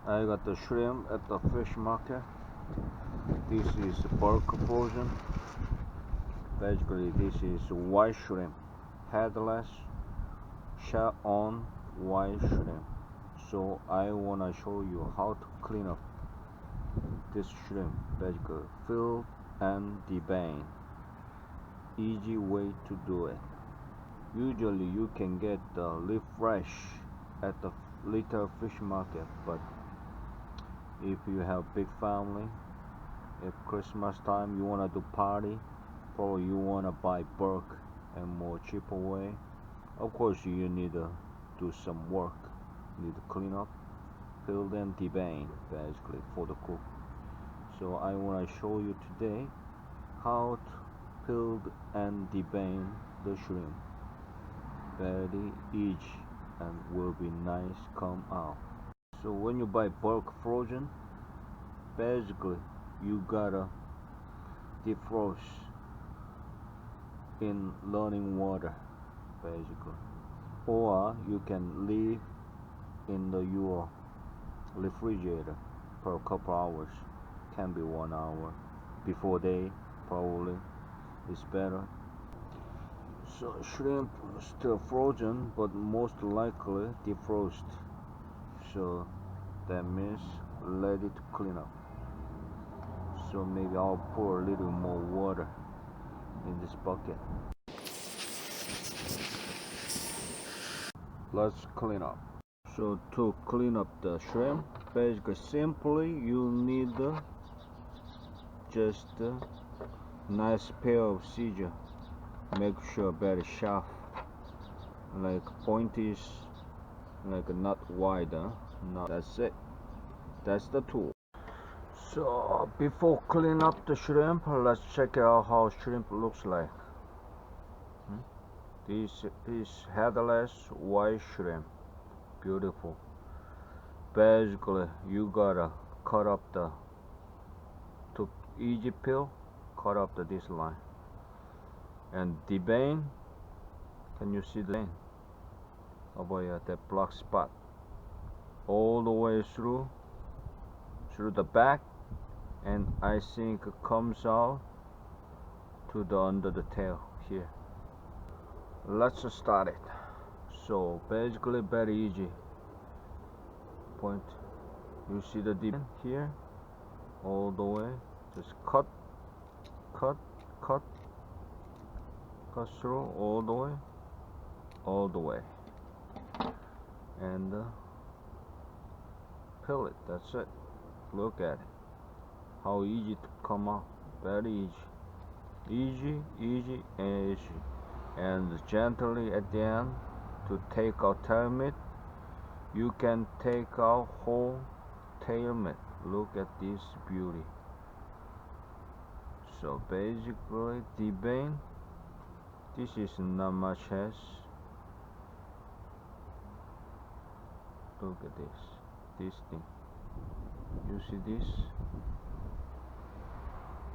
I got the shrimp at the fish market. This is bulk frozen. Basically, this is white shrimp, headless, shell on white shrimp. So I wanna show you how to clean up this shrimp. Basically, fill and devein. Easy way to do it. Usually you can get the live fresh at the little fish market, but if you have big family, if Christmas time you wanna do party, probably you wanna buy bulk and more cheaper way. Of course you need to do some work. You need to clean up, fill and devein basically for the cook. So I wanna show you today how to peel and devein the shrimp. Very easy and will be nice come out. So when you buy bulk frozen, basically you gotta defrost in running water basically, or you can leave in your refrigerator for a couple hours, can be 1 hour before day, probably is better. So shrimp still frozen but most likely defrost, so that means let it clean up. So maybe I'll pour a little more water in this bucket. Let's clean up. So to clean up the shrimp, basically simply you need just a nice pair of scissors. Make sure very sharp, like pointies, like not wide. Not, that's it. That's the tool. So before cleaning up the shrimp, let's check out how shrimp looks like. This is headless white shrimp, beautiful. Basically, you gotta cut up to easy peel, cut up this line, and devein. Can you see the vein over here? That black spot, all the way through the back, and I think it comes out to the under the tail here. Let's start it. So basically very easy. Point, you see the devein here, all the way, just cut through all the way, and peel it. That's it. Look at it, how easy to come out. Very easy, and gently at the end to take out tail meat. You can take out whole tail meat. Look at this beauty. So basically devein, this is not much has. Look at this thing. You see this?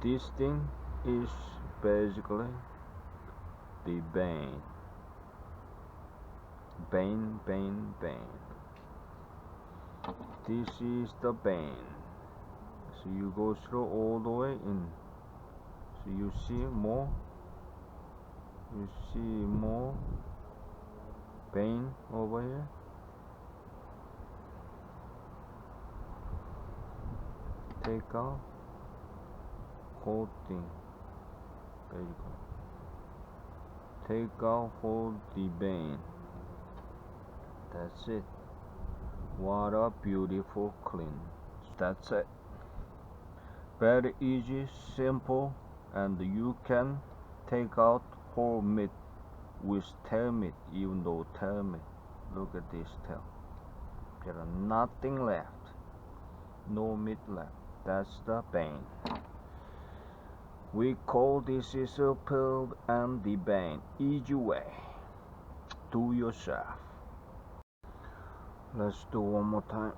This thing is basically the vein. This is the vein. So you go through all the way in. So you see more. You see more vein over here. Take out whole thing. Basically, take out whole devein. That's it. What a beautiful clean. That's it. Very easy, simple, and you can take out whole meat with tail meat, even though tail meat. Look at this tail. There are nothing left. No meat left. That's the vein. We call this is a peeled and devein. Easy way. Do yourself. Let's do one more time.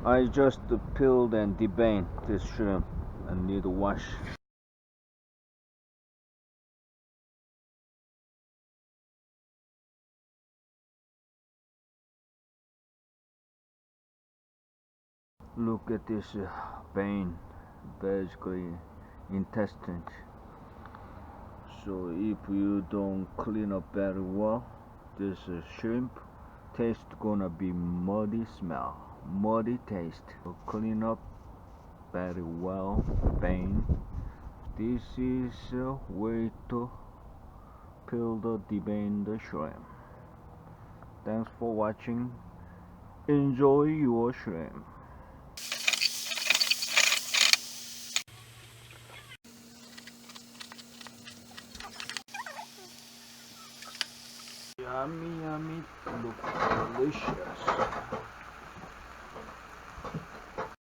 I just peeled and deveined this shrimp, and need to wash. Look at this vein, basically intestine. So if you don't clean up very well, this shrimp taste gonna be muddy smell, muddy taste. So clean up very well vein. This is a way to peel the devein the shrimp. Thanks for watching. Enjoy your shrimp. Yummy, yummy, look delicious.